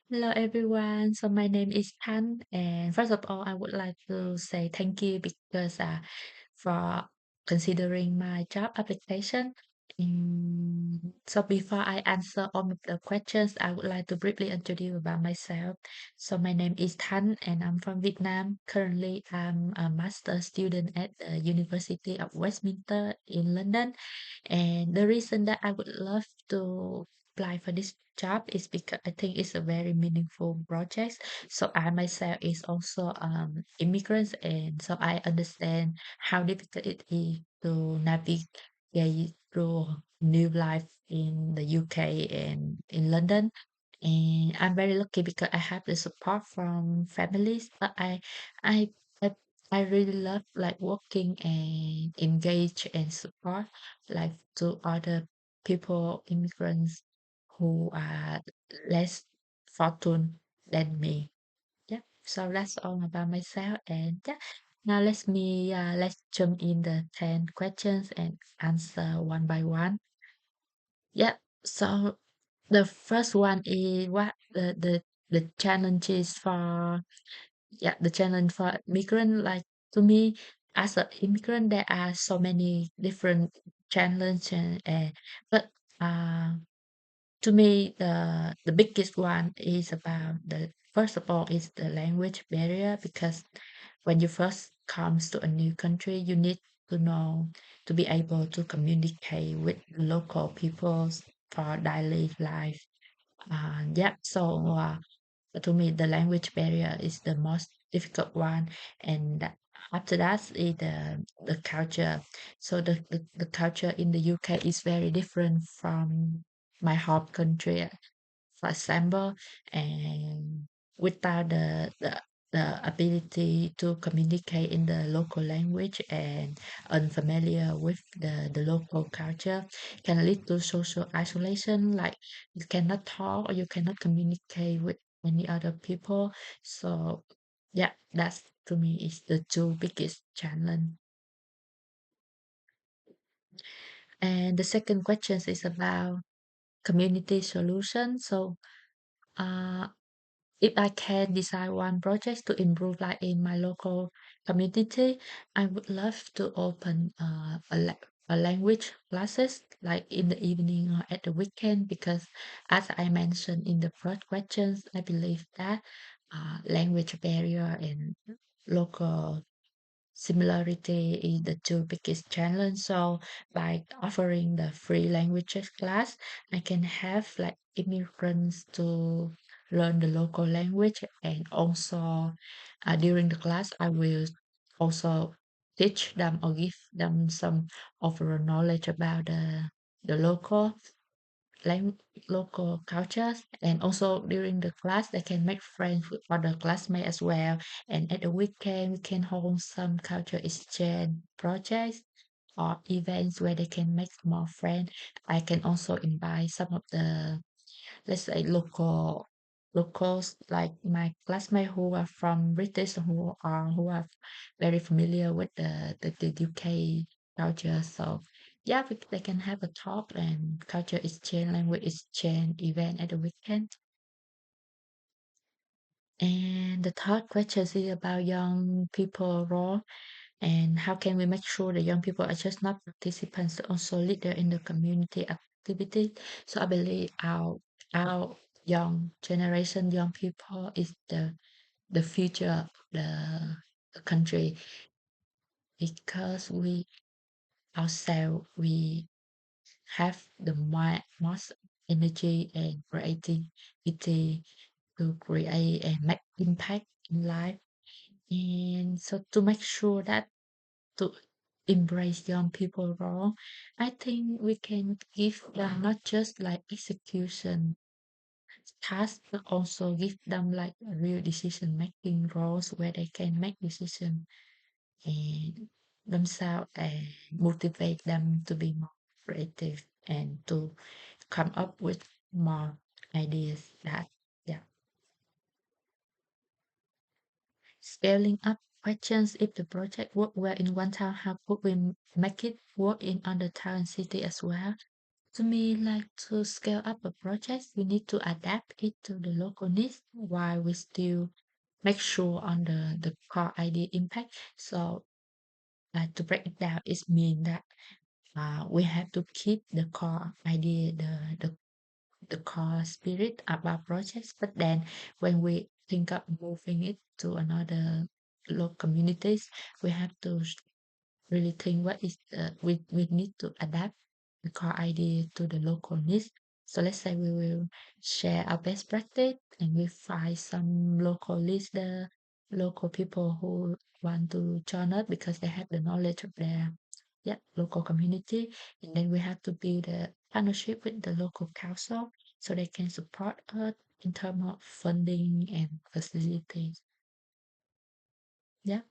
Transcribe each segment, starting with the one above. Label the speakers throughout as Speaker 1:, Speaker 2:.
Speaker 1: Hello everyone. So my name is Tan, and first of all, I would like to say thank you because for considering my job application. So before I answer all of the questions, I would like to briefly introduce about myself. So my name is Tan, and I'm from Vietnam. Currently, I'm a master student at the University of Westminster in London. And the reason that I would love to apply for this job is because I think it's a very meaningful project. So I myself is also immigrants, and so I understand how difficult it is to navigate through new life in the UK and in London. And I'm very lucky because I have the support from families. But I I I really love like working and engage and support like to other people, immigrants who are less fortunate than me. Yeah. So that's all about myself. And yeah, now let's jump in the 10 questions and answer one by one. Yeah. So the first one is what the challenges for the challenge for migrant, like to me as an immigrant there are so many different challenges, but uh to me the biggest one is about the first of all is the language barrier, because when you first comes to a new country you need to know to be able to communicate with local peoples for daily life. Yeah, so to me, the language barrier is the most difficult one, and after that is the culture. So the culture in the UK is very different from my home country, for example, and without the ability to communicate in the local language and unfamiliar with the local culture can lead to social isolation, like you cannot talk or you cannot communicate with any other people. So yeah, that's to me is the two biggest challenge. And the second question is about community solution. So uh if I can design one project to improve life in my local community, I would love to open a language classes like in the evening or at the weekend, because as I mentioned in the first questions, I believe that language barrier and local similarity is the two biggest challenge. So by offering the free languages class, I can have like immigrants to learn the local language, and also during the class I will also teach them or give them some overall knowledge about the lang- local cultures, and also during the class they can make friends with other classmates as well. And at the weekend we can hold some culture exchange projects or events where they can make more friends. I can also invite some of the, let's say, locals like my classmates who are from British, who are very familiar with the UK culture. So yeah, they can have a talk and culture exchange, language exchange event at the weekend. And the third question is about young people role, and how can we make sure the young people are just not participants, also leader in the community activity. So I believe our young generation, young people is the future of the country, because we ourselves we have the most energy and creativity to create and make impact in life. And so to make sure that to embrace young people role, I think we can give them not just like execution tasks, but also give them like a real decision making roles where they can make decision and themselves, and motivate them to be more creative and to come up with more ideas that, yeah. Scaling up questions: if the project work well in one town, how could we make it work in other town and city as well? To me, like to scale up a project, we need to adapt it to the local needs while we still make sure on the core idea impact. So to break it down, it means that we have to keep the core idea, the core spirit of our projects. But then when we think of moving it to another local communities, we have to really think what is we need to adapt the core idea to the local needs. So let's say we will share our best practice and we find some local leader, local people who want to join us because they have the knowledge of their local community. And then we have to build a partnership with the local council so they can support us in terms of funding and facilities. Yeah.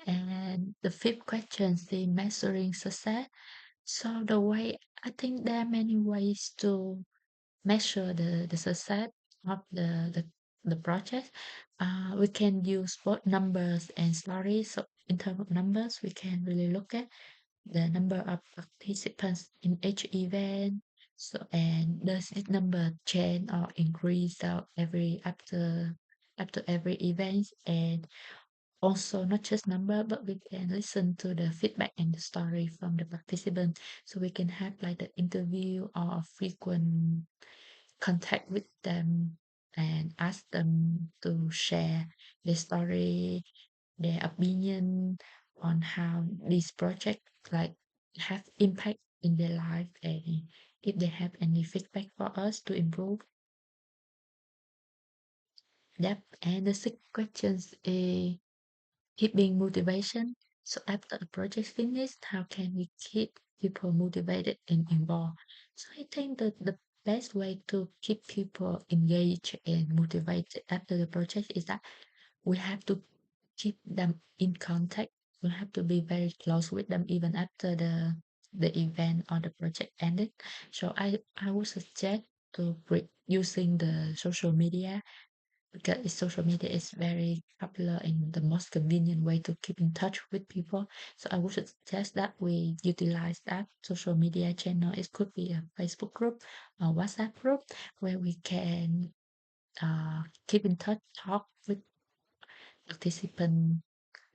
Speaker 1: And the fifth question is the measuring success. So the way I think there are many ways to measure the success of the project. We can use both numbers and stories. So in terms of numbers, we can really look at the number of participants in each event. So and does this number change or increase after every event, and also not just number, but we can listen to the feedback and the story from the participant, so we can have like the interview or frequent contact with them and ask them to share their story, their opinion on how this project like have impact in their life, and if they have any feedback for us to improve. Yep. And the sixth questions is keeping motivation. So after a project finished, how can we keep people motivated and involved? So I think that the best way to keep people engaged and motivated after the project is that we have to keep them in contact. We have to be very close with them even after the event or the project ended. So I would suggest to using the social media because social media is very popular and the most convenient way to keep in touch with people. So I would suggest that we utilize that social media channel. It could be a Facebook group, a WhatsApp group, where we can keep in touch, talk with participants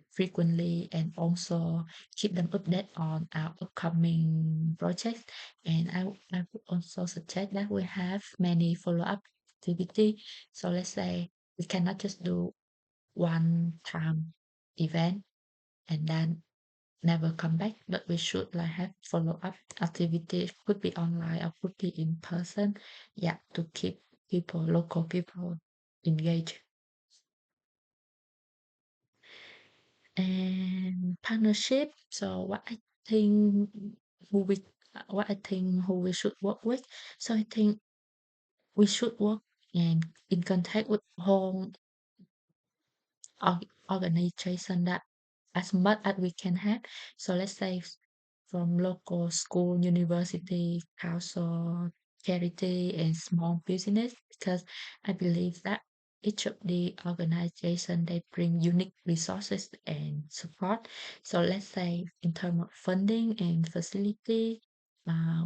Speaker 1: frequently, and also keep them updated on our upcoming projects. And I would also suggest that we have many follow-up activity. So let's say we cannot just do one time event and then never come back, but we should like have follow-up activity, could be online or could be in person, yeah, to keep local people engaged. And partnership, so think who we what I think who we should work with. So I think we should work and in contact with whole organization that as much as we can have. So let's say from local school, university, council, charity, and small business, because I believe that each of the organization they bring unique resources and support. So let's say in terms of funding and facility,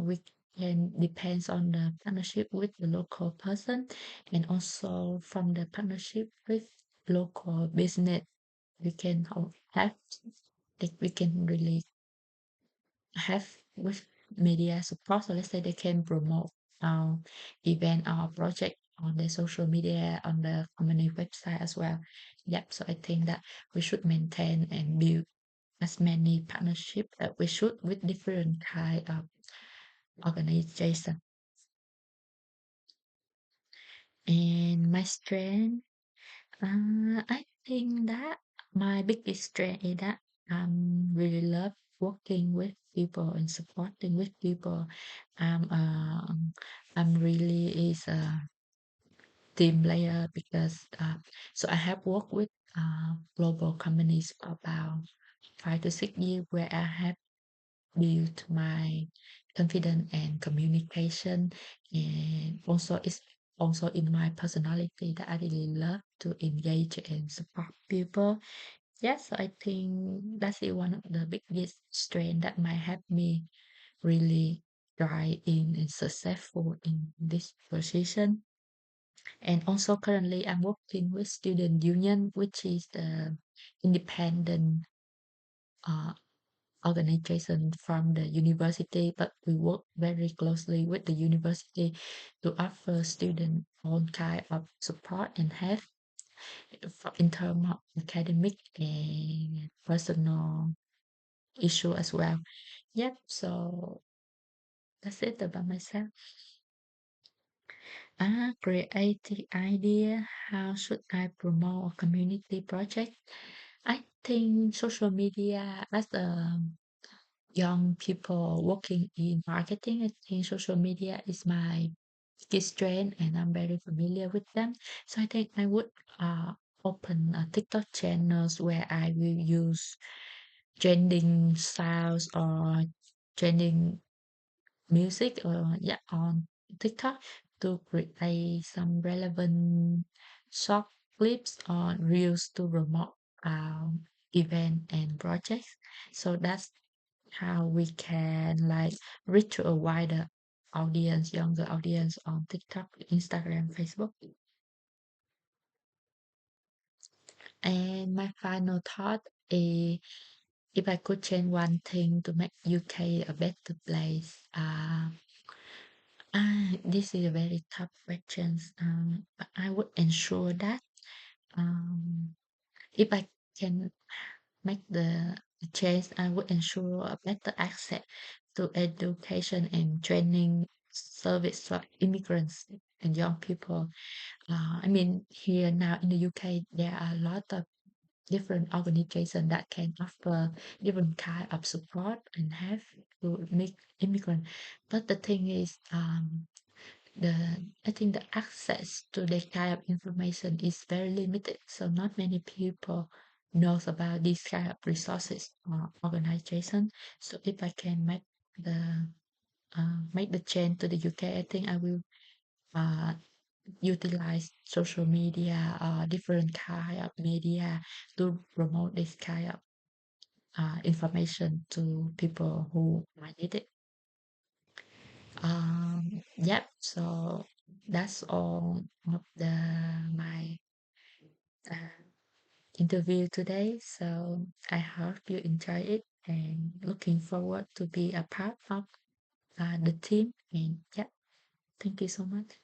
Speaker 1: we can depends on the partnership with the local person, and also from the partnership with local business we can have, like we can really have with media support. So let's say they can promote our event our project on the social media on the company website as well. Yep. So I think that we should maintain and build as many partnership that we should with different kind of organization. And my strength, I think that my biggest strength is that really love working with people and supporting with people. I'm I'm really is a team player because so I have worked with global companies about 5 to 6 years where I have built my confidence and communication, and also it's also in my personality that I really love to engage and support people. Yes, so I think that's one of the biggest strength that might help me really try in and successful in this position. And also currently I'm working with student union, which is the independent uh, organization from the university, but we work very closely with the university to offer students all kind of support and help in terms of academic and personal issue as well. Yep, so that's it about myself. Creative idea. How should I promote a community project? I think social media as a young people working in marketing, I think social media is my biggest strength and I'm very familiar with them. So I think I would open a TikTok channels where I will use trending sounds or trending music or yeah on TikTok to create some relevant short clips or reels to promote event and projects. So that's how we can like reach to a wider audience, younger audience on TikTok, Instagram, Facebook. And my final thought is if I could change one thing to make UK a better place, this is a very tough question. But I would ensure that um, if I can make the change, I would ensure a better access to education and training service for immigrants and young people. I mean, here now in the UK, there are a lot of different organizations that can offer different kind of support and help to make immigrant. But the thing is, the I think the access to that kind of information is very limited. So not many people knows about these kind of resources or organization. So if I can make the change to the UK, I think I will uh, utilize social media or different kind of media to promote this kind of information to people who might need it. Yep. So that's all of the my uh, interview today. So I hope you enjoy it and looking forward to be a part of the team. And yeah, thank you so much.